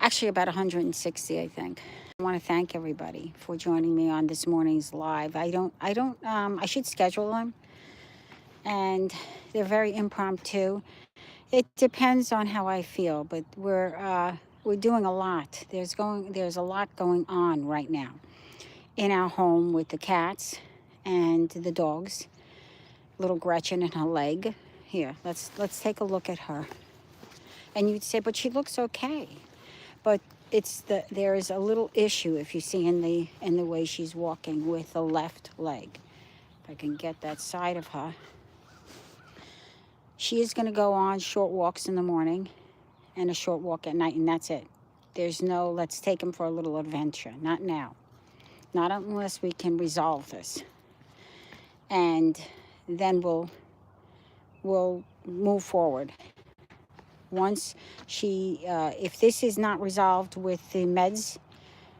Actually, about 160, I think. I want to thank everybody for joining me on this morning's live. I should schedule them, and they're very impromptu. It depends on how I feel, but we're doing a lot. There's a lot going on right now in our home with the cats and the dogs. Little Gretchen and her leg. Here, let's take a look at her. And you'd say, but she looks okay. But there is a little issue, if you see in the way she's walking, with the left leg. If I can get that side of her. She is going to go on short walks in the morning and a short walk at night, and that's it. There's no let's take him for a little adventure. Not now. Not unless we can resolve this. And then we'll move forward. Once if this is not resolved with the meds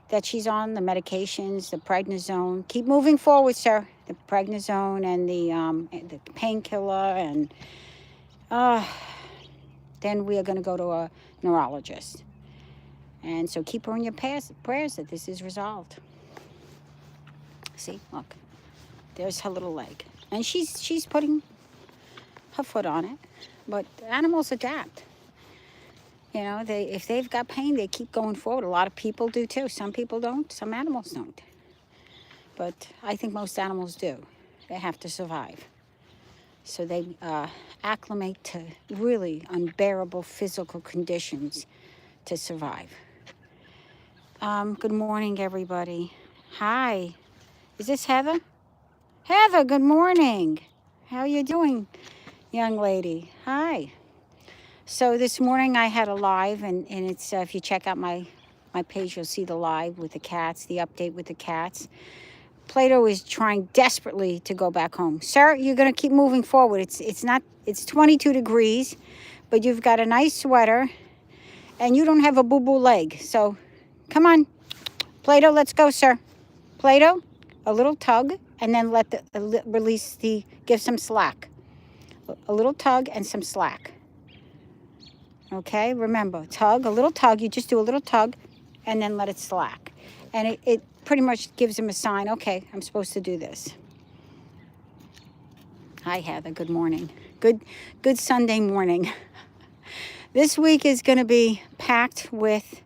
that she's on, the medications, the prednisone, keep moving forward, sir. The prednisone and the painkiller, and then we are going to go to a neurologist. And so keep her in your prayers that this is resolved. See, look, there's her little leg, and she's putting her foot on it. But animals adapt. You know, if they've got pain, they keep going forward. A lot of people do too. Some people don't. Some animals don't. But I think most animals do. They have to survive. So they acclimate to really unbearable physical conditions to survive. Good morning, everybody. Hi. Is this Heather? Heather, good morning. How are you doing, young lady? Hi. So this morning I had a live, and it's if you check out my page, you'll see the live with the cats, the update with the cats. Plato is trying desperately to go back home. Sir, you're going to keep moving forward. It's 22 degrees, but you've got a nice sweater, and you don't have a boo-boo leg. So come on, Plato, let's go, sir. Plato, a little tug, and then give some slack. A little tug and some slack. Okay, remember, a little tug, you just do a little tug and then let it slack. And it pretty much gives him a sign, okay, I'm supposed to do this. Hi, Heather, good morning. Good Sunday morning. This week is going to be packed with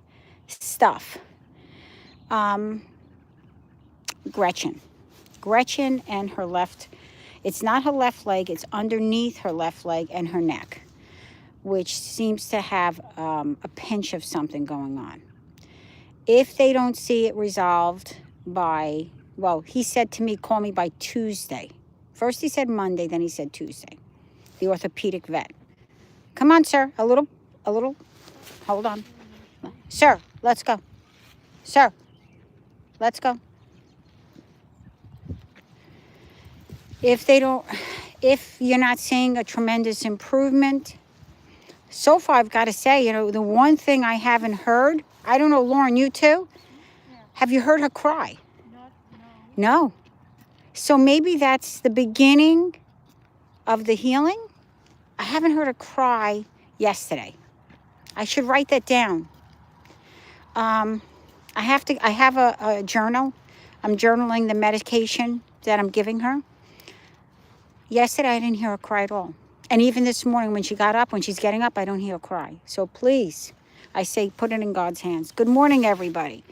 stuff. Gretchen and her left, it's not her left leg, it's underneath her left leg and her neck, which seems to have a pinch of something going on. If they don't see it resolved he said to me, call me by Tuesday. First he said Monday, then he said Tuesday. The orthopedic vet. Come on, sir, a little, hold on. Sir, let's go. Sir, let's go. If you're not seeing a tremendous improvement, so far, I've got to say, the one thing I haven't heard, I don't know, Lauren, you too? Yeah. Have you heard her cry? No. So maybe that's the beginning of the healing? I haven't heard her cry yesterday. I should write that down. I have a journal. I'm journaling the medication that I'm giving her. Yesterday, I didn't hear her cry at all. And even this morning when she's getting up, I don't hear her cry. So please, I say, put it in God's hands. Good morning, everybody.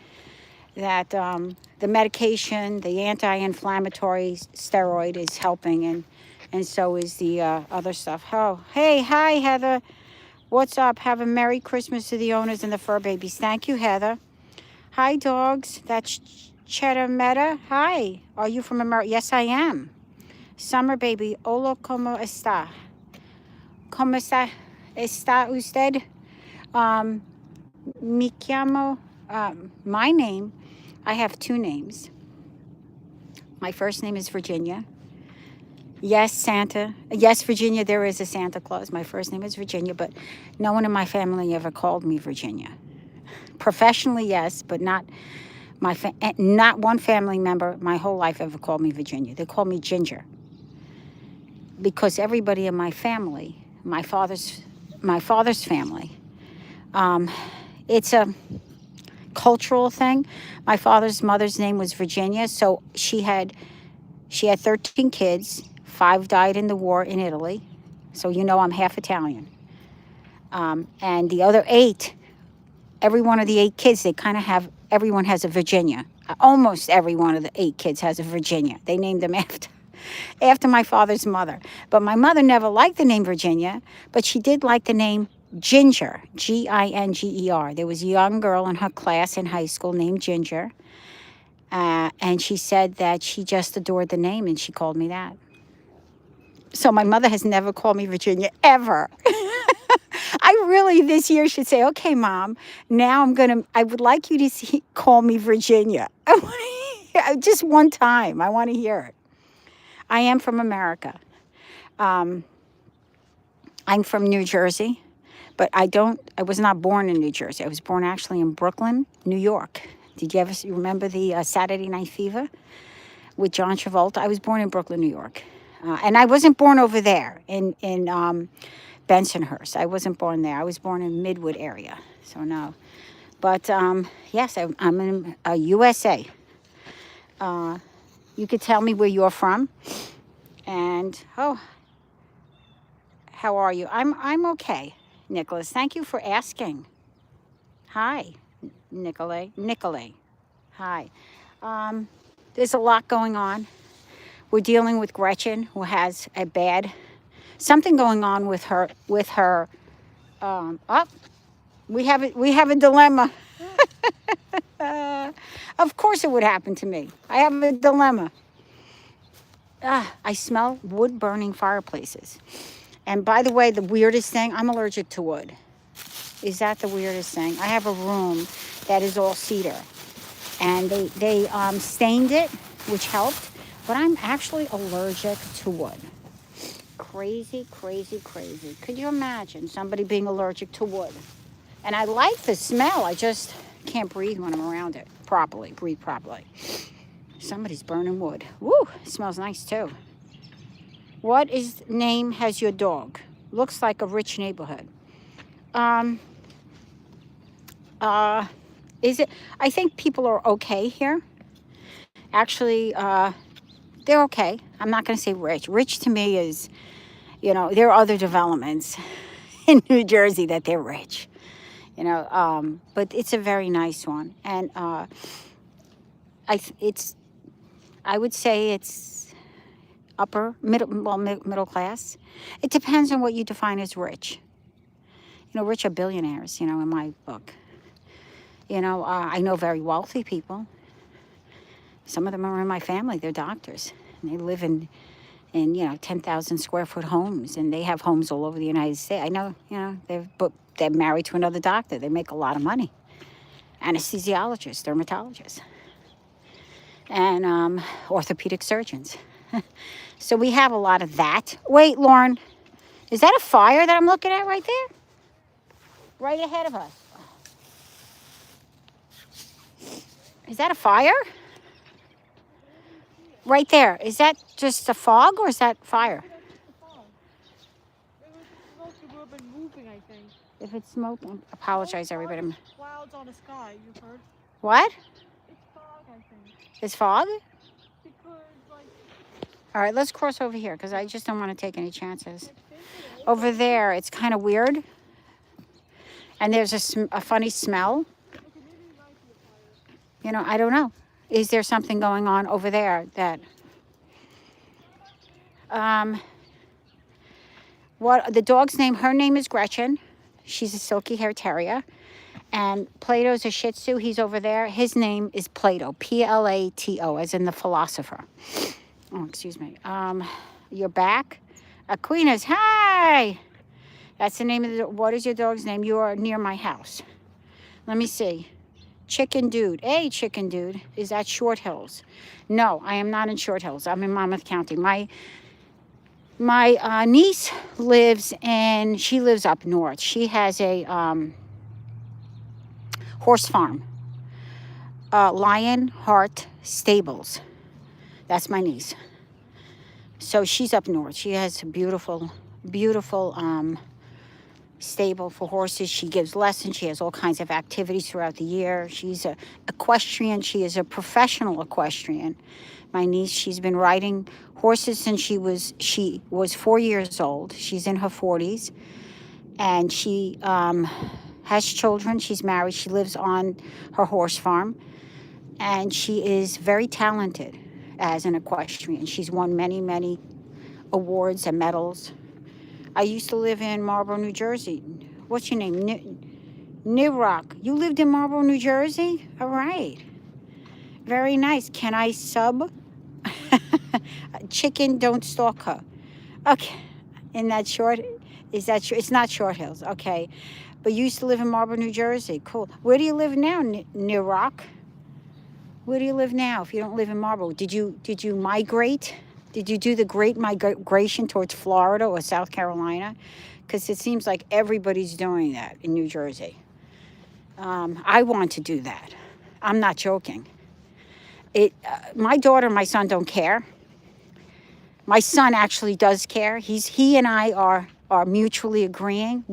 That the medication, the anti-inflammatory steroid is helping, and so is the other stuff. Oh, hey, hi, Heather. What's up? Have a Merry Christmas to the owners and the fur babies. Thank you, Heather. Hi, dogs. That's Cheddar Meta. Hi. Are you from America? Yes, I am. Summer baby. Hola, ¿cómo está? ¿Cómo está usted? Me llamo, my name, I have two names. My first name is Virginia. Yes, Santa. Yes, Virginia, there is a Santa Claus. My first name is Virginia, but no one in my family ever called me Virginia. Professionally, yes, but not one family member my whole life ever called me Virginia. They called me Ginger. Because everybody in my family, my father's family, it's a cultural thing. My father's mother's name was Virginia, so she had 13 kids. 5 died in the war in Italy, so you know I'm half Italian. And the other 8, every one of the 8 kids, they kind of have, everyone has a Virginia. Almost every one of the 8 kids has a Virginia. They named them after my father's mother. But my mother never liked the name Virginia, but she did like the name Ginger, Ginger. There was a young girl in her class in high school named Ginger, and she said that she just adored the name, and she called me that. So my mother has never called me Virginia, ever. I really this year should say, okay, Mom, now I would like you to call me Virginia. Just one time. I want to hear it. I am from America. I'm from New Jersey, but I was not born in New Jersey. I was born actually in Brooklyn, New York. Did you remember the Saturday Night Fever with John Travolta? I was born in Brooklyn, New York. And I wasn't born over there in Bensonhurst. I wasn't born there. I was born in Midwood area. So no. But yes, I'm in USA. You could tell me where you're from. And how are you? I'm okay, Nicholas. Thank you for asking. Hi, Nicolay. Hi. There's a lot going on. We're dealing with Gretchen, who has something going on with her. We have a dilemma. Of course, it would happen to me. I have a dilemma. I smell wood burning fireplaces. And by the way, the weirdest thing, I'm allergic to wood. Is that the weirdest thing? I have a room that is all cedar, and they stained it, which helped. But I'm actually allergic to wood. Crazy. Could you imagine somebody being allergic to wood? And I like the smell. I just can't breathe when I'm around it breathe properly. Somebody's burning wood. Woo, it smells nice too. What name has your dog? Looks like a rich neighborhood. Is it? I think people are okay here. Actually, they're okay. I'm not going to say rich. Rich to me is, there are other developments in New Jersey that they're rich, but it's a very nice one. And I would say it's middle class. It depends on what you define as rich. Rich are billionaires, in my book. I know very wealthy people. Some of them are in my family. They're doctors. And they live in 10,000 square foot homes, and they have homes all over the United States. I know, they're married to another doctor. They make a lot of money. Anesthesiologists, dermatologists, and orthopedic surgeons. So we have a lot of that. Wait, Lauren, is that a fire that I'm looking at right there? Right ahead of us. Is that a fire? Right there. Is that just a fog or is that fire? Moving, I think. If it's smoke, I apologize, everybody. Clouds on the sky, you've heard? What? It's fog, I think. It's fog? Because, all right, let's cross over here because I just don't want to take any chances. Over there, it's kind of weird. And there's a funny smell. I don't know. Is there something going on over there that... what the dog's name? Her name is Gretchen. She's a silky hair terrier. And Plato's a Shih Tzu. He's over there. His name is Plato. Plato, as in the philosopher. Oh, excuse me. You're back. Aquinas, hi! That's the name of the... What is your dog's name? You are near my house. Let me see. Chicken Dude. Hey, Chicken Dude. Is that Short Hills? No, I am not in Short Hills. I'm in Monmouth County. My niece lives up north. She has a horse farm. Lionheart Stables. That's my niece. So she's up north. She has beautiful stable for horses. She gives lessons. She has all kinds of activities throughout the year. She's a equestrian. She is a professional equestrian. My niece, she's been riding horses since she was 4 years old. She's in her 40s, and she has children. She's married. She lives on her horse farm, and she is very talented as an equestrian. She's won many, many awards and medals. I used to live in Marlboro, New Jersey. What's your name? New Rock. You lived in Marlboro, New Jersey? All right. Very nice. Can I sub? Chicken, don't stalk her. Okay. In that short, is that short? It's not Short Hills. Okay. But you used to live in Marlboro, New Jersey. Cool. Where do you live now, New Rock? Where do you live now if you don't live in Marlboro? Did you migrate? Did you do the great migration towards Florida or South Carolina? Because it seems like everybody's doing that in New Jersey. I want to do that. I'm not joking. My daughter and my son don't care. My son actually does care. He and I are mutually agreeing.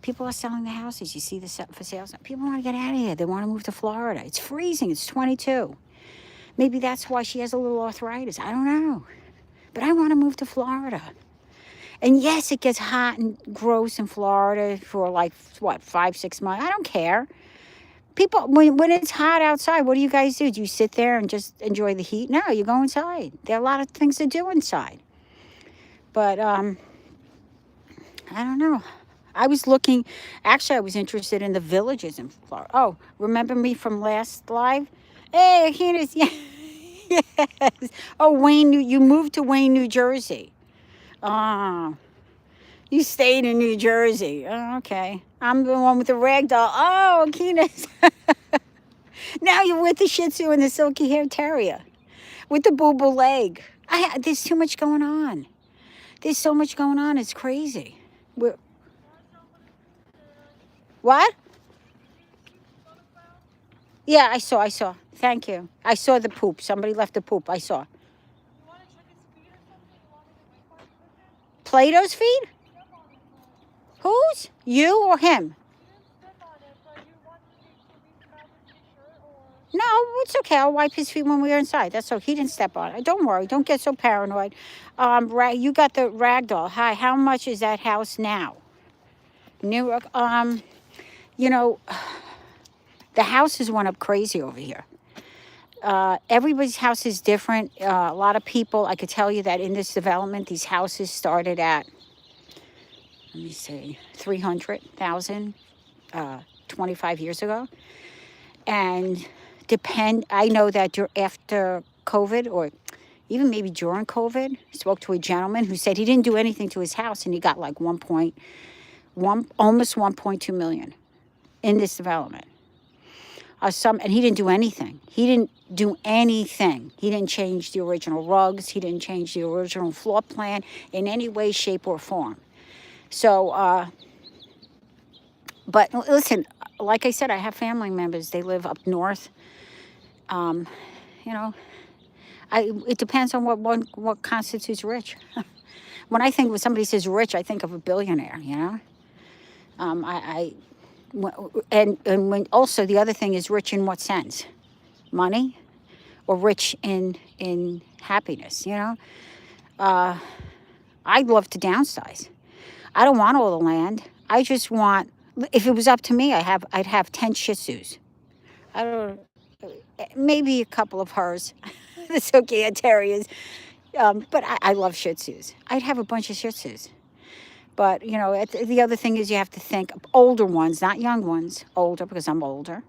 People are selling the houses. You see the for sale. People want to get out of here. They want to move to Florida. It's freezing. It's 22. Maybe that's why she has a little arthritis. I don't know. But I want to move to Florida. And yes, it gets hot and gross in Florida for 5-6 months. I don't care. People, when it's hot outside, what do you guys do? Do you sit there and just enjoy the heat? No, you go inside. There are a lot of things to do inside. But I don't know. I was interested in the villages in Florida. Oh, remember me from last live? Hey, Candace, yeah. Yes. Oh, Wayne, you moved to Wayne, New Jersey. Oh, you stayed in New Jersey. Oh, okay. I'm the one with the rag doll. Oh, Candace. Now you're with the Shih Tzu and the silky hair terrier. With the boo-boo leg. There's too much going on. There's so much going on. It's crazy. What? Yeah, I saw. Thank you. I saw the poop. Somebody left the poop. I saw. You want to check his feet or something? You want me to wait for it? Plato's feet? Step on it, but Whose? You or him? you didn't step on it, but you want me to grab his t-shirt or... No, it's okay. I'll wipe his feet when we're inside. That's okay. He didn't step on it. Don't worry. Don't get so paranoid. You got the rag doll. Hi. How much is that house now? Newark. You know, the houses went up crazy over here. Everybody's house is different. A lot of people, I could tell you that in this development, these houses started at, let me see, 300,000 25 years ago. And I know that after COVID, or even maybe during COVID, I spoke to a gentleman who said he didn't do anything to his house and he got like almost 1.2 million in this development. And he didn't do anything. He didn't change the original rugs. He didn't change the original floor plan in any way, shape, or form. So, but listen, like I said, I have family members. They live up north. You know, it depends on what constitutes rich. When somebody says rich, I think of a billionaire. You know, and when also the other thing is rich in what sense? Money, or rich in happiness? You know, I'd love to downsize. I don't want all the land. I just want. If it was up to me, I'd have 10 Shih Tzus. I don't. Maybe a couple of hers. It's okay, terriers. But I love Shih Tzus. I'd have a bunch of Shih Tzus. But, you know, the other thing is you have to think older ones, not young ones. Older, because I'm older.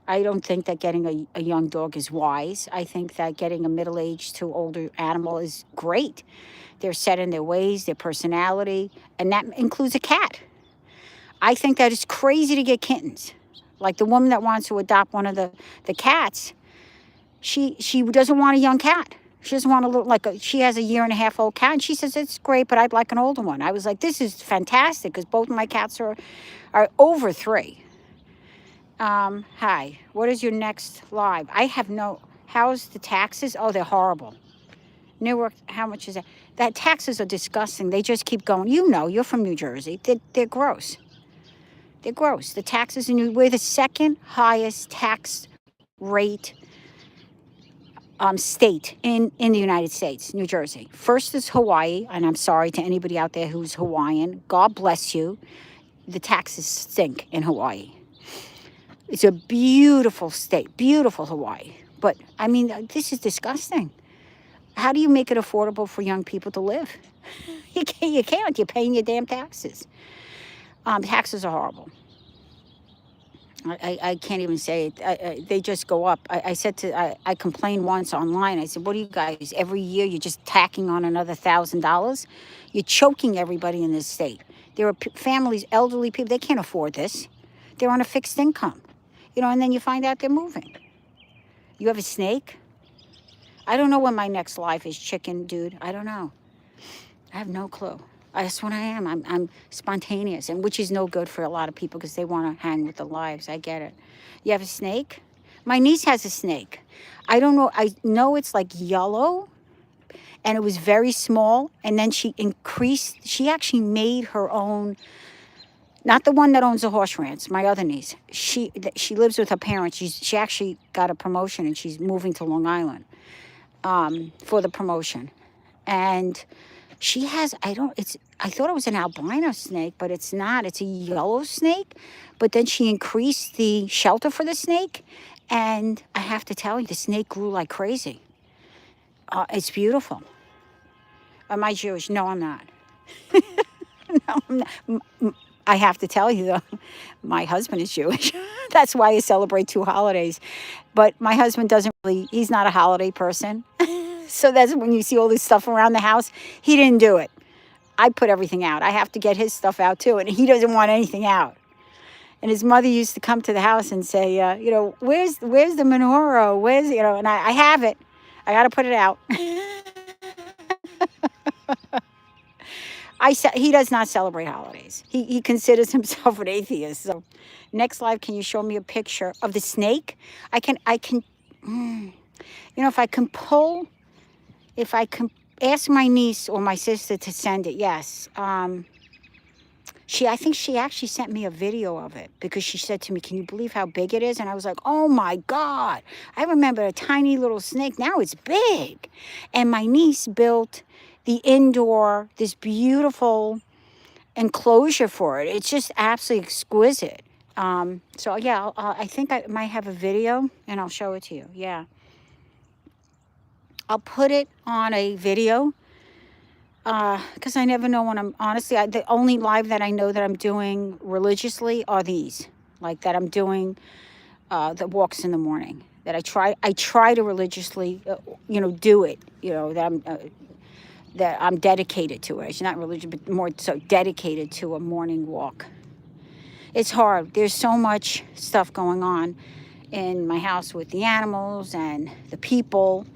I don't think that getting a young dog is wise. I think that getting a middle-aged to older animal is great. They're set in their ways, their personality, and that includes a cat. I think that it's crazy to get kittens. Like the woman that wants to adopt one of the cats, she doesn't want a young cat. She doesn't want to look she has a 1.5-year-old cat, and she says, it's great, but I'd like an older one. I was like, this is fantastic, because both of my cats are over 3. Hi, what is your next live? How's the taxes? Oh, they're horrible. Newark, how much is that? That taxes are disgusting. They just keep going. You know, you're from New Jersey. They're gross. They're gross. The taxes in New, we're the second highest tax rate state in the United States, New Jersey. First is Hawaii, and I'm sorry to anybody out there who's Hawaiian. God bless you. The taxes stink in Hawaii. It's a beautiful state, beautiful Hawaii. But I mean, this is disgusting. How do you make it affordable for young people to live? You can't. You can't. You're paying your damn taxes. Taxes are horrible. I can't even say it. They just go up. I complained once online. I said, what do you guys, every year you're just tacking on another $1,000? You're choking everybody in this state. There are families, elderly people, they can't afford this. They're on a fixed income. You know, and then you find out they're moving. You have a snake? I don't know when my next life is, chicken dude. I don't know. I have no clue. That's what I am. I'm spontaneous, and which is no good for a lot of people because they want to hang with the lives. I get it. You have a snake? My niece has a snake. I don't know. I know it's like yellow, and it was very small, and then she increased. She actually made her own, not the one that owns the horse ranch, my other niece. She lives with her parents. She actually got a promotion, and she's moving to Long Island for the promotion. And she has, I thought it was an albino snake, but it's not. It's a yellow snake. But then she increased the shelter for the snake. And I have to tell you, the snake grew like crazy. It's beautiful. Am I Jewish? No, I'm not. No, I'm not. I have to tell you, though, my husband is Jewish. That's why I celebrate 2 holidays. But my husband doesn't really, he's not a holiday person. So that's when you see all this stuff around the house. He didn't do it. I put everything out. I have to get his stuff out too. And he doesn't want anything out. And his mother used to come to the house and say, you know, where's the menorah? Where's, you know, and I have it. I got to put it out. He does not celebrate holidays. He considers himself an atheist. So next live, can you show me a picture of the snake? I can, you know, if I can ask my niece or my sister to send it, yes. I think she actually sent me a video of it because she said to me, can you believe how big it is? And I was like, oh my God. I remember a tiny little snake. Now it's big. And my niece built the indoor, this beautiful enclosure for it. It's just absolutely exquisite. So yeah, I think I might have a video and I'll show it to you. Yeah. I'll put it on a video because I never know when I'm, honestly, the only live that I know that I'm doing religiously are these, like that I'm doing the walks in the morning, that I try to religiously, you know, do it, you know, that I'm dedicated to it. It's not religious, but more so dedicated to a morning walk. It's hard. There's so much stuff going on in my house with the animals and the people.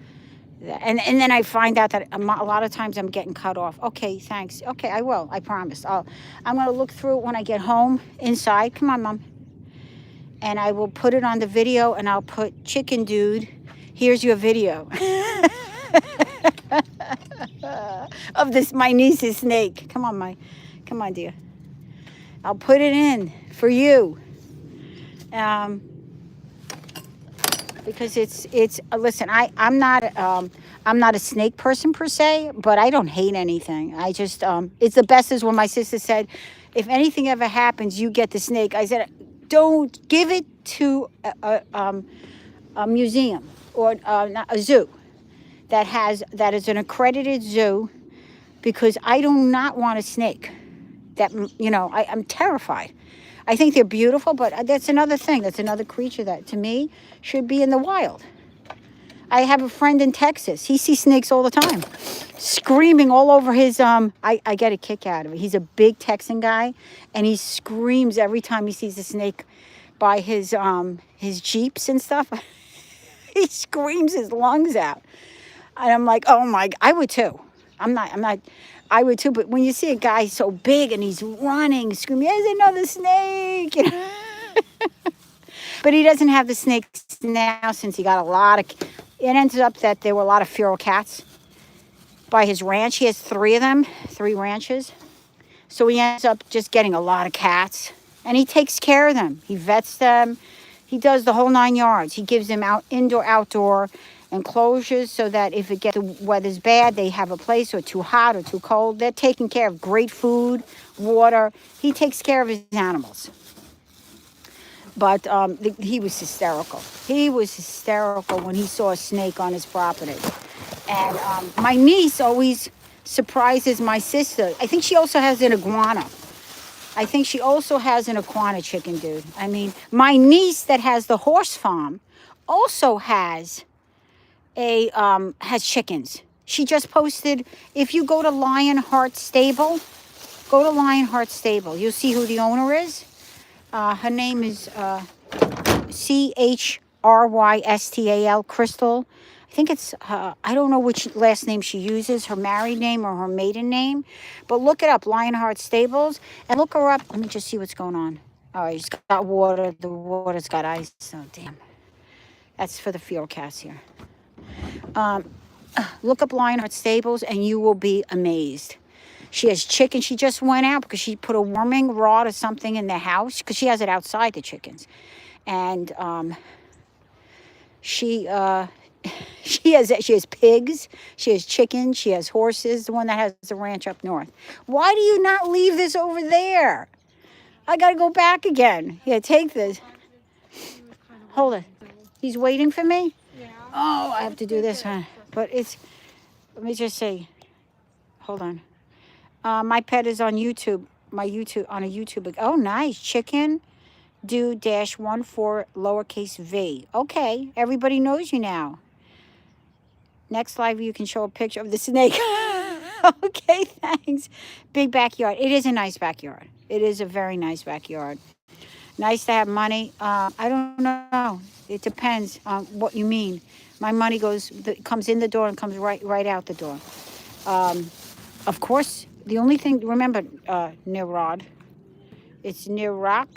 And then I find out that a lot of times I'm getting cut off. Okay, thanks. Okay, I will. I promise. I'm going to look through it when I get home inside. Come on, Mom. And I will put it on the video, and I'll put, chicken dude, here's your video. Of this, my niece's snake. Come on, dear. I'll put it in for you. Because it's listen, I'm not a snake person per se, but I don't hate anything. I just it's the best is when my sister said, if anything ever happens, you get the snake. I said, don't give it to a museum or a zoo that is an accredited zoo, because I do not want a snake. That, you know, I'm terrified. I think they're beautiful, but that's another thing. That's another creature that, to me, should be in the wild. I have a friend in Texas. He sees snakes all the time, screaming all over his, I get a kick out of it. He's a big Texan guy, and he screams every time he sees a snake by his Jeeps and stuff. He screams his lungs out. And I'm like, oh my, I would too. I would too, but when you see a guy so big and he's running, screaming, there's another snake, you know? But he doesn't have the snakes now since he got a lot of, it ends up that there were a lot of feral cats by his ranch. He has 3 of them, 3 ranches. So he ends up just getting a lot of cats. And he takes care of them. He vets them. He does the whole 9 yards. He gives them out indoor, outdoor enclosures so that if the weather's bad, they have a place, or too hot or too cold. They're taken care of. Great food, water. He takes care of his animals. But he was hysterical. He was hysterical when he saw a snake on his property. And my niece always surprises my sister. I think she also has an iguana. I think she also has an iguana chicken, dude. I mean, my niece that has the horse farm also has has chickens. She just posted, if you go to Lionheart Stable, you'll see who the owner is. Her name is Chrystal, Crystal. I think it's, I don't know which last name she uses, her married name or her maiden name. But look it up, Lionheart Stables, and look her up. Let me just see what's going on. Oh, he's got water. The water's got ice. Oh, damn. That's for the field cats here. Look up Lionheart Stables and you will be amazed. She has chicken. She just went out because she put a warming rod or something in the house because she has it outside, the chickens. And she has pigs, she has chickens, she has horses, the one that has the ranch up north. Why do you not leave this over there? I got to go back again. Here, take this. Hold it. He's waiting for me? Yeah. Oh, I have to do this, huh? But it's, let me just say, hold on. My pet is on YouTube, on a YouTube. Oh, nice. Chicken do -14 lowercase v. Okay, everybody knows you now. Next live, you can show a picture of the snake. Okay, thanks. Big backyard. It is a nice backyard. It is a very nice backyard. Nice to have money. I don't know. It depends on what you mean. My money comes in the door and comes right out the door. Of course, the only thing, remember, Nirod, it's Nirok.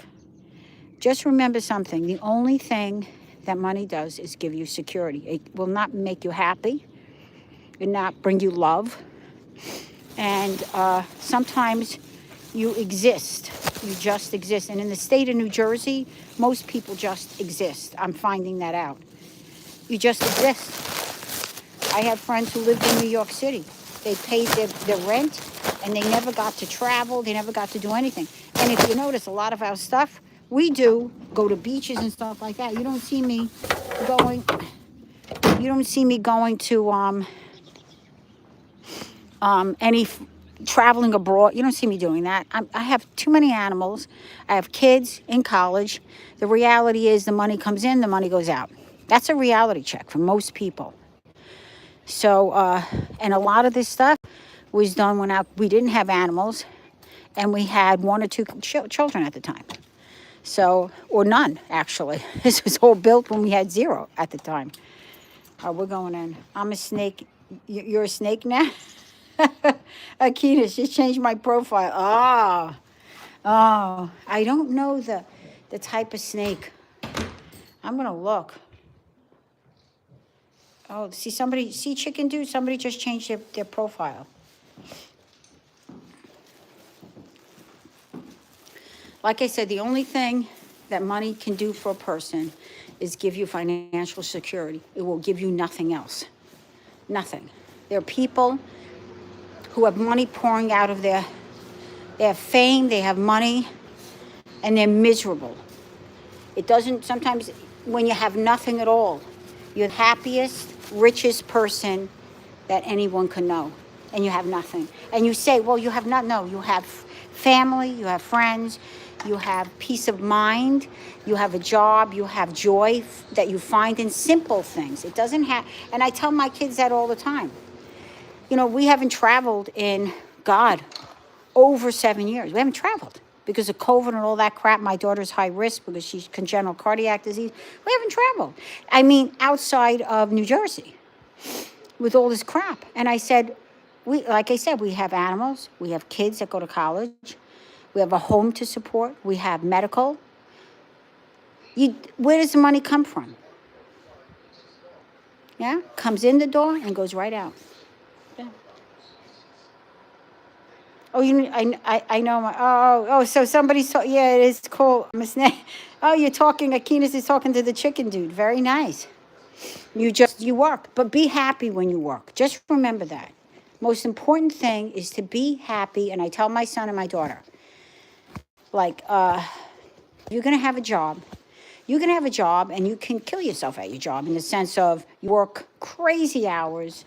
Just remember something. The only thing that money does is give you security. It will not make you happy. It will not bring you love. And sometimes you exist. You just exist. And in the state of New Jersey, most people just exist. I'm finding that out. You just exist. I have friends who lived in New York City. They paid their rent, and they never got to travel. They never got to do anything. And if you notice, a lot of our stuff, we do go to beaches and stuff like that. You don't see me going to traveling abroad. You don't see me doing that. I have too many animals. I have kids in college. The reality is the money comes in, the money goes out. That's a reality check for most people. So, and a lot of this stuff was done when we didn't have animals and we had 1 or 2 children at the time. So, or none, actually. This was all built when we had 0 at the time. We're going in. I'm a snake. You're a snake now? Akita, she changed my profile. Oh, I don't know the type of snake. I'm going to look. Oh, see Chicken Dude? Somebody just changed their profile. Like I said, the only thing that money can do for a person is give you financial security. It will give you nothing else. Nothing. There are people who have money pouring out of they have fame, they have money, and they're miserable. It doesn't, sometimes when you have nothing at all, you're the happiest, richest person that anyone can know, and you have nothing. And you say, well, you have not, no, you have family, you have friends, you have peace of mind, you have a job, you have joy that you find in simple things. It doesn't have, and I tell my kids that all the time. You know, we haven't traveled in, God, over 7 years. We haven't traveled because of COVID and all that crap. My daughter's high risk because she's congenital cardiac disease. We haven't traveled. I mean, outside of New Jersey with all this crap. And I said, like I said, we have animals. We have kids that go to college. We have a home to support. We have medical. Where does the money come from? Yeah, comes in the door and goes right out. Yeah. Oh, I know. So somebody's, yeah, it is cool. Miss Nay. Oh, you're talking, Akinas is talking to the chicken dude. Very nice. You work, but be happy when you work. Just remember that. Most important thing is to be happy. And I tell my son and my daughter, like, you're going to have a job. You can have a job and you can kill yourself at your job in the sense of you work crazy hours.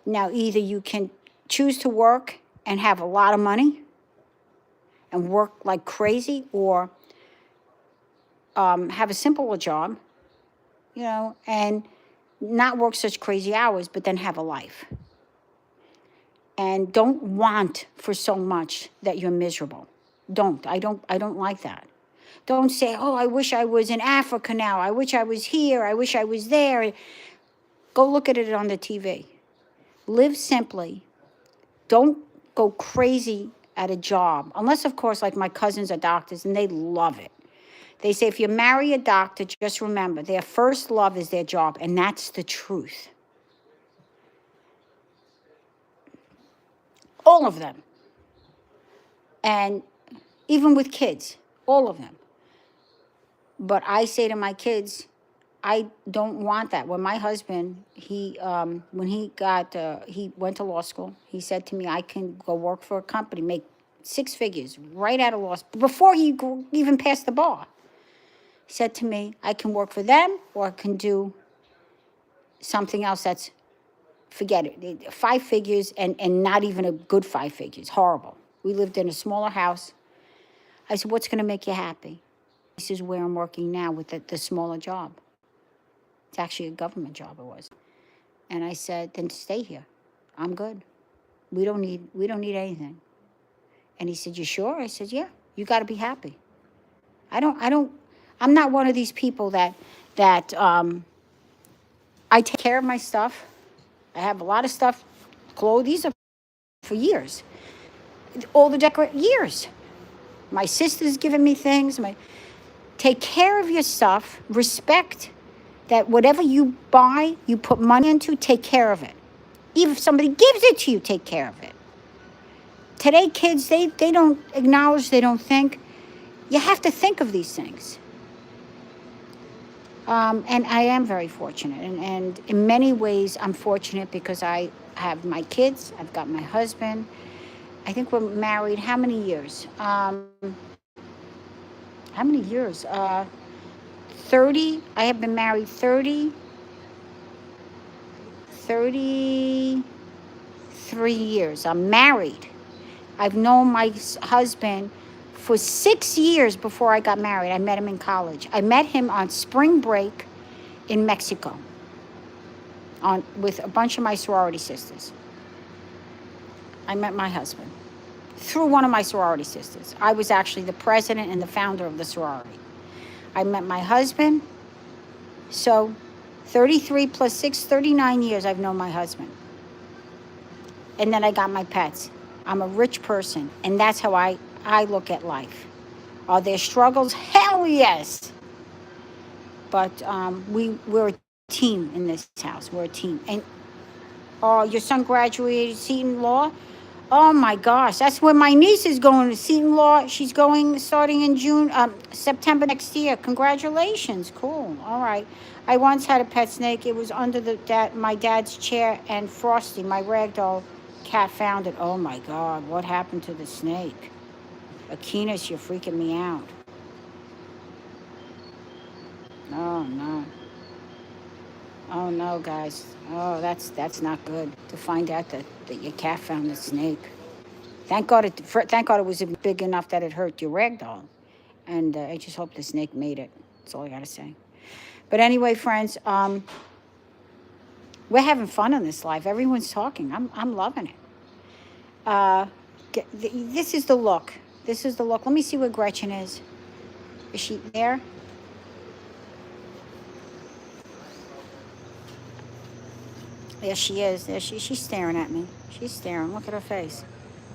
Now, either you can choose to work and have a lot of money and work like crazy, or have a simpler job, and not work such crazy hours, but then have a life. And don't want for so much that you're miserable. I don't like that. Don't say, oh, I wish I was in Africa now. I wish I was here. I wish I was there. Go look at it on the TV. Live simply. Don't go crazy at a job. Unless, of course, like my cousins are doctors and they love it. They say if you marry a doctor, just remember their first love is their job, and that's the truth. All of them. And even with kids, all of them. But I say to my kids, I don't want that. When my husband, when he went to law school, he said to me, I can go work for a company, make 6 figures right out of law school, before he even passed the bar. He said to me, I can work for them, or I can do something else that's, forget it, 5 figures, and not even a good 5 figures, horrible. We lived in a smaller house. I said, what's going to make you happy? This is where I'm working now with the smaller job. It's actually a government job, it was. And I said, then stay here. I'm good. We don't need anything. And he said, you sure? I said, yeah, you got to be happy. I'm not one of these people that I take care of my stuff. I have a lot of stuff, clothes, these are for years. All the years. My sister's given me things. Take care of your stuff. Respect that whatever you buy, you put money into, take care of it. Even if somebody gives it to you, take care of it. Today, kids, they don't acknowledge, they don't think. You have to think of these things. And I am very fortunate. And in many ways, I'm fortunate because I have my kids, I've got my husband. I think we're married, how many years? 30. I have been married 33 years. I'm married. I've known my husband for 6 years before I got married. I met him in college. I met him on spring break in Mexico with a bunch of my sorority sisters. I met my husband through one of my sorority sisters. I was actually the president and the founder of the sorority. I met my husband. So 33 plus 6, 39 years I've known my husband. And then I got my pets. I'm a rich person, and that's how I look at life. Are there struggles? Hell yes. But we're a team in this house. We're a team. And your son graduated Seton Law? Oh my gosh, that's where my niece is going to Seton Law. She's going starting in September next year. Congratulations. Cool. All right. I once had a pet snake. It was under my dad's chair, and Frosty, my ragdoll cat, found it. Oh my God, what happened to the snake? Akinas, you're freaking me out. Oh no. Oh no, guys. Oh, that's not good to find out that your cat found the snake. Thank God it was big enough that it hurt your ragdoll. And I just hope the snake made it. That's all I gotta say. But anyway, friends, we're having fun in this life. Everyone's talking. I'm loving it. This is the look. This is the look. Let me see where Gretchen is. Is she there? There she is. There she's staring at me. She's staring. Look at her face.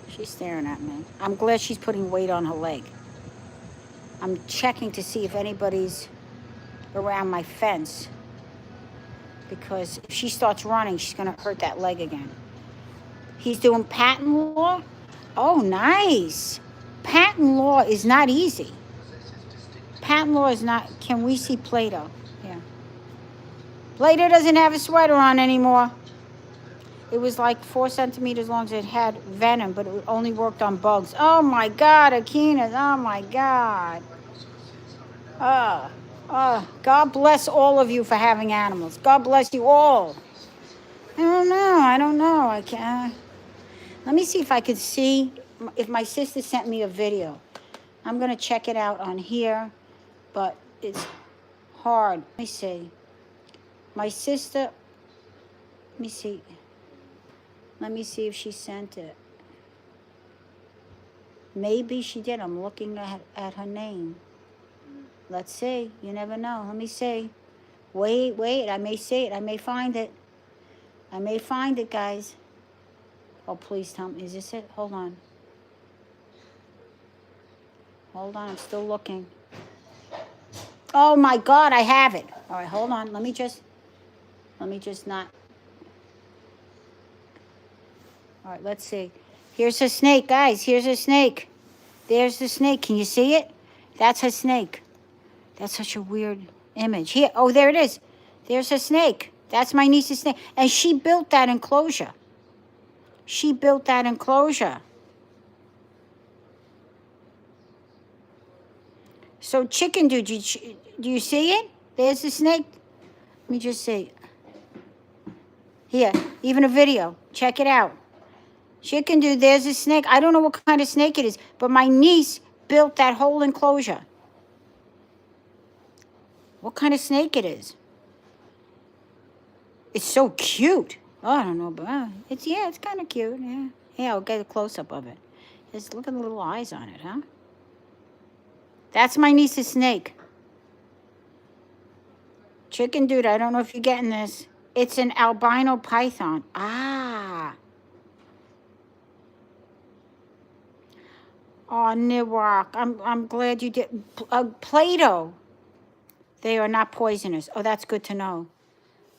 She's staring at me. I'm glad she's putting weight on her leg. I'm checking to see if anybody's around my fence, because if she starts running, she's going to hurt that leg again. He's doing patent law. Oh, nice. Patent law is not easy. Patent law is not. Can we see Play-Doh? Yeah. Play-Doh doesn't have a sweater on anymore. It was like 4 centimeters long. It had venom, but it only worked on bugs. Oh my God, Akinas. Oh my God. God bless all of you for having animals. God bless you all. I don't know. I don't know. I can't. Let me see if I could see if my sister sent me a video. I'm going to check it out on here, but it's hard. Let me see. My sister, let me see. Let me see if she sent it. Maybe she did. I'm looking at her name. Let's see. You never know. Let me see. Wait. I may see it. I may find it. I may find it, guys. Oh, please tell me. Is this it? Hold on. Hold on. I'm still looking. Oh, my God. I have it. All right. Hold on. Let me just not. All right. Let's see. Here's a snake, guys. Here's a snake. There's the snake. Can you see it? That's a snake. That's such a weird image. Here. Oh, there it is. There's a snake. That's my niece's snake. And she built that enclosure. She built that enclosure. So Chicken Dude, do you see it? There's the snake. Let me just see. Here, even a video. Check it out. Chicken Dude, there's a snake. I don't know what kind of snake it is, but my niece built that whole enclosure. What kind of snake it is? It's so cute. Oh, I don't know, but it's kind of cute. Yeah. Yeah, I'll get a close-up of it. Just look at the little eyes on it, huh? That's my niece's snake. Chicken Dude, I don't know if you're getting this. It's an albino python. Ah. Oh, Nirok, I'm glad you did. Play-Doh. They are not poisonous. Oh, that's good to know.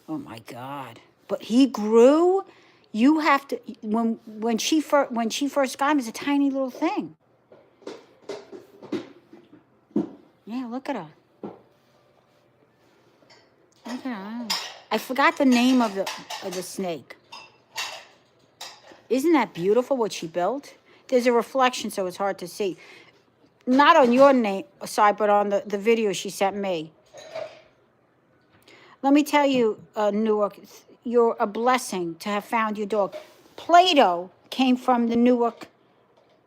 Oh my God! But he grew. You have to when she first got him, it's a tiny little thing. Yeah, look at her. Look at her. I forgot the name of the snake. Isn't that beautiful what she built? There's a reflection, so it's hard to see. Not on your side, but on the video she sent me. Let me tell you, Newark, you're a blessing to have found your dog. Play-Doh came from the Newark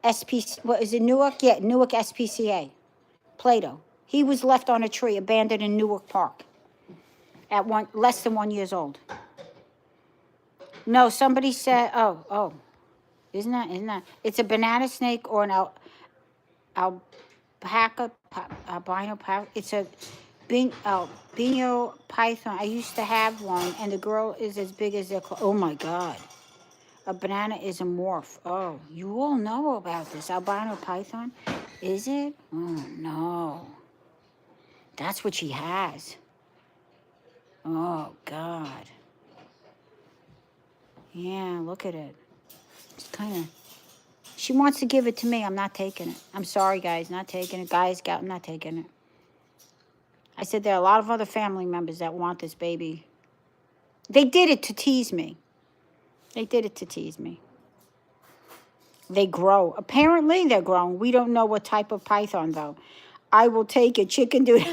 SPC. What is it, Newark? Yeah, Newark SPCA. Play-Doh. He was left on a tree, abandoned in Newark Park, at less than 1 year old. No, somebody said, oh, isn't that? It's a banana snake or an alpaca, albino. It's a albino python. I used to have one, and the girl is as big as their. Oh my God. A banana is a morph. Oh, you all know about this albino python, is it? Oh no. That's what she has. Oh God. Yeah, look at it. It's kind of. She wants to give it to me. I'm not taking it. I'm sorry, guys. Not taking it. Guys, I'm not taking it. I said there are a lot of other family members that want this baby. They did it to tease me. They did it to tease me. They grow. Apparently, they're growing. We don't know what type of python, though. I will take it. Chicken Dude.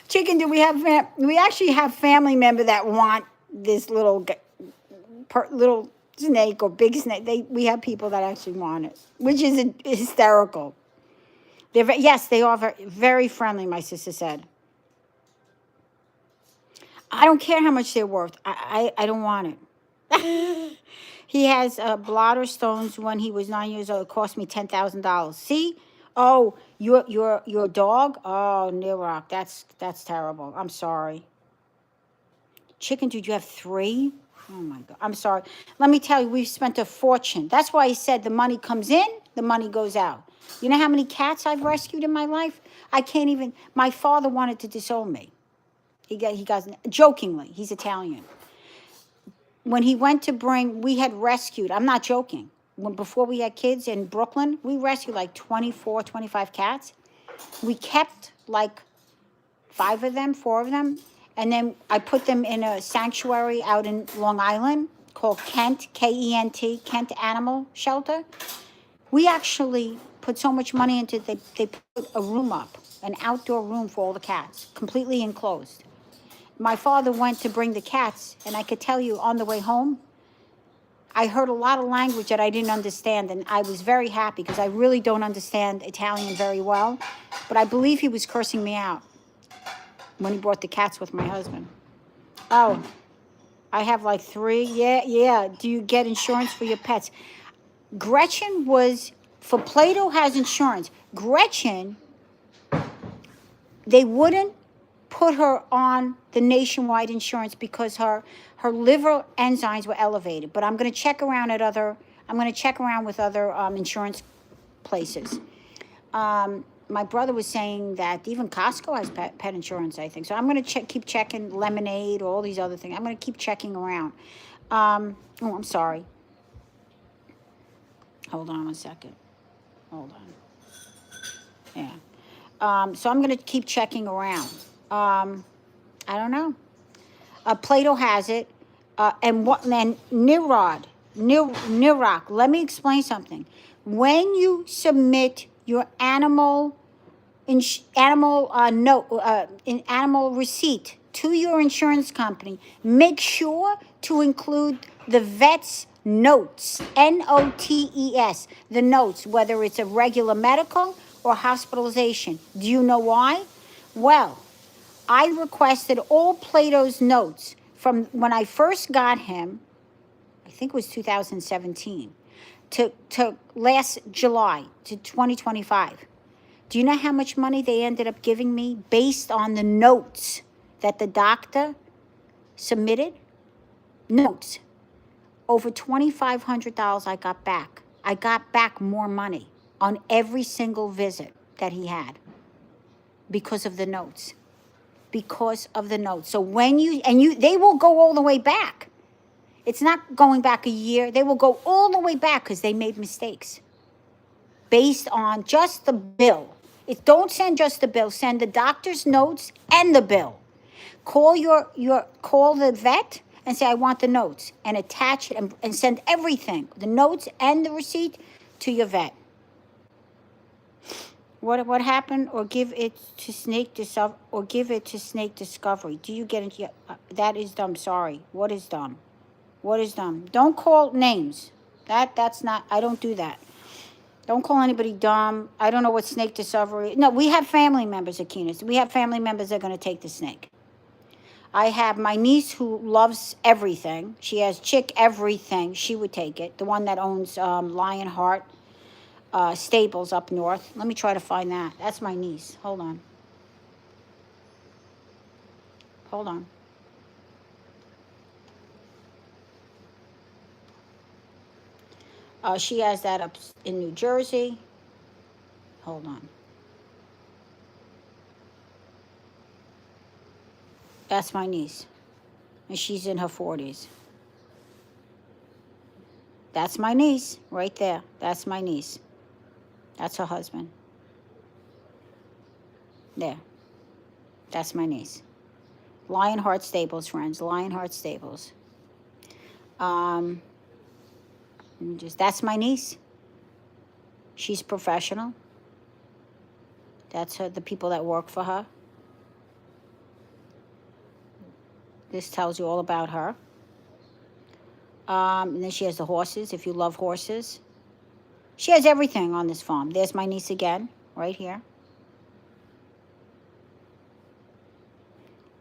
Chicken Dude, we actually have family member that want this little snake or big snake. We have people that actually want it, which is hysterical. Yes, they are very friendly, my sister said. I don't care how much they're worth. I don't want it. He has bladder stones when he was 9 years old. It cost me $10,000. See? Oh, your dog? Oh, Nirok, that's terrible. I'm sorry. Chicken Dude, you have 3? Oh my God. I'm sorry. Let me tell you, we've spent a fortune. That's why he said the money comes in, the money goes out. You know how many cats I've rescued in my life? I can't even. My father wanted to disown me. He got jokingly. He's Italian. when he went to bring, we had rescued, I'm not joking, before we had kids in Brooklyn, we rescued like 24, 25 cats. We kept like 4 of them, and then I put them in a sanctuary out in Long Island called Kent, Kent, Kent Animal Shelter. We actually put so much money into it, they put a room up, an outdoor room for all the cats, completely enclosed. My father went to bring the cats, and I could tell you on the way home, I heard a lot of language that I didn't understand, and I was very happy because I really don't understand Italian very well. But I believe he was cursing me out when he brought the cats with my husband. Oh, I have like 3. Yeah. Do you get insurance for your pets? Gretchen was, for Plato has insurance. Gretchen, they wouldn't put her on the nationwide insurance because her liver enzymes were elevated. But I'm going to check around with other insurance places. My brother was saying that even Costco has pet insurance, I think. So I'm going to keep checking Lemonade, all these other things. I'm going to keep checking around. Oh, I'm sorry. Hold on one second. Hold on. Yeah. So I'm going to keep checking around. I don't know. Plato has it. And Nirod, let me explain something. When you submit your animal receipt to your insurance company, make sure to include the vet's notes, NOTES, the notes, whether it's a regular medical or hospitalization. Do you know why? Well, I requested all Plato's notes from when I first got him, I think it was 2017, to last July to 2025. Do you know how much money they ended up giving me based on the notes that the doctor submitted? Notes. Over $2,500 I got back. I got back more money on every single visit that he had because of the notes. Because of the notes. So when they will go all the way back. It's not going back a year. They will go all the way back because they made mistakes based on just the bill. Don't send just the bill. Send the doctor's notes and the bill. Call call the vet and say, I want the notes, and attach it and send everything, the notes and the receipt, to your vet. What happened? Or give it to Snake Discovery. Do you get it? That is dumb. Sorry. What is dumb? What is dumb? Don't call names. That's not. I don't do that. Don't call anybody dumb. I don't know what Snake Discovery. No, we have family members, Akinas. We have family members that are going to take the snake. I have my niece who loves everything. She has chick everything. She would take it. The one that owns Lionheart Stables up north. Let me try to find that. That's my niece. Hold on. She has that up in New Jersey. Hold on. That's my niece. And she's in her 40s. That's my niece right there. That's my niece. That's her husband. There. That's my niece. Lionheart Stables, friends. Lionheart Stables. That's my niece. She's professional. That's the people that work for her. This tells you all about her. And then she has the horses, if you love horses. She has everything on this farm. There's my niece again, right here.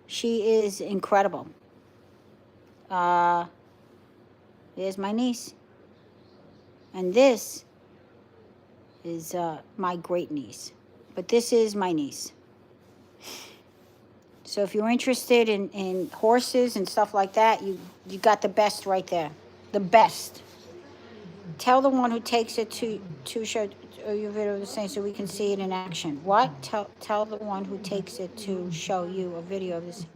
She is incredible. There's my niece. And this is my great niece. But this is my niece. So if you're interested in horses and stuff like that, you got the best right there. The best. Tell the one who takes it to show your video of the same so we can see it in action. What? Tell the one who takes it to show you a video of this.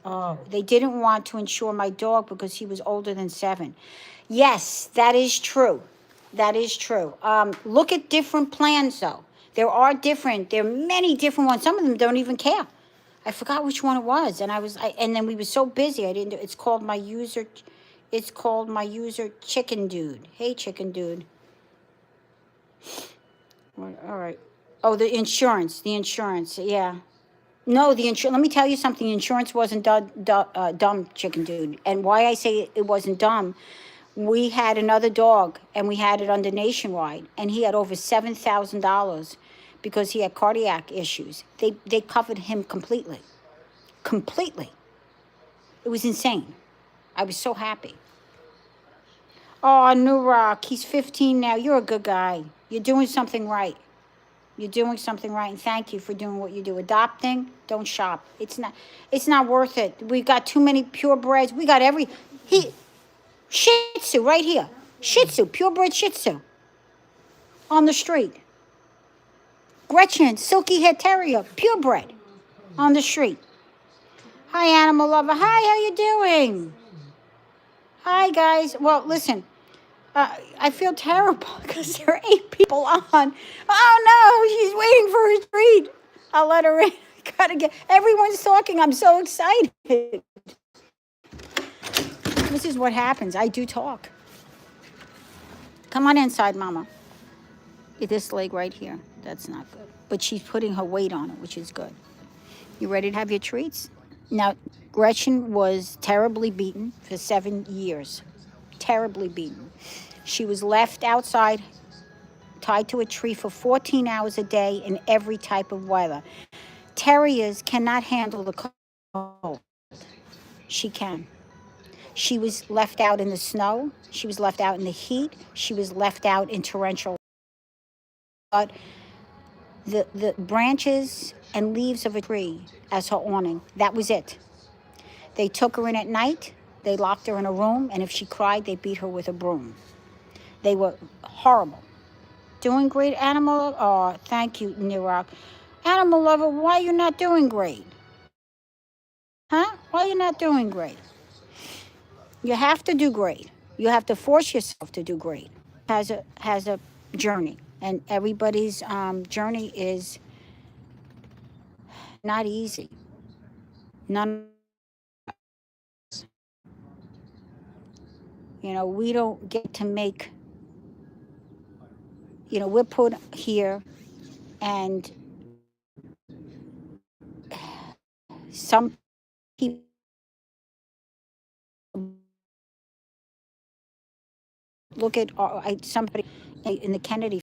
Oh, they didn't want to insure my dog because he was older than 7. Yes, that is true. That is true. Look at different plans, though. There are many different ones. Some of them don't even care. I forgot which one it was, and and then we were so busy, I didn't. It's called my user Chicken Dude. Hey, Chicken Dude. All right. Oh, the insurance, yeah. No, the insurance. Let me tell you something. The insurance wasn't dumb, Chicken Dude. And why I say it wasn't dumb, we had another dog, and we had it under Nationwide, and he had over $7,000 because he had cardiac issues. They covered him completely, completely. It was insane. I was so happy. Oh, New Rock, he's 15 now. You're a good guy. You're doing something right. You're doing something right, and thank you for doing what you do. Adopting, don't shop. It's not worth it. We got too many purebreds. We got Shih Tzu right here. Shih Tzu, purebred Shih Tzu on the street. Gretchen, silky hair terrier, purebred on the street. Hi, animal lover. Hi, how you doing? Hi, guys. Well, listen, I feel terrible because there are 8 people on. Oh no, she's waiting for her treat. I'll let her in. I gotta get. Everyone's talking. I'm so excited. This is what happens. I do talk. Come on inside, Mama. This leg right here. That's not good. But she's putting her weight on it, which is good. You ready to have your treats? Now, Gretchen was terribly beaten for 7 years. Terribly beaten. She was left outside, tied to a tree for 14 hours a day in every type of weather. Terriers cannot handle the cold. She can. She was left out in the snow. She was left out in the heat. She was left out in torrential. But the branches and leaves of a tree as her awning, that was it. They took her in at night. They locked her in a room, and if she cried, they beat her with a broom. They were horrible. Doing great, animal. Oh, thank you, Nirok. Animal lover, why are you not doing great? Huh? Why are you not doing great? You have to do great. You have to force yourself to do great. Has a journey, and everybody's journey is not easy. None. We don't get to make. We're put here, and some people look at somebody in the Kennedy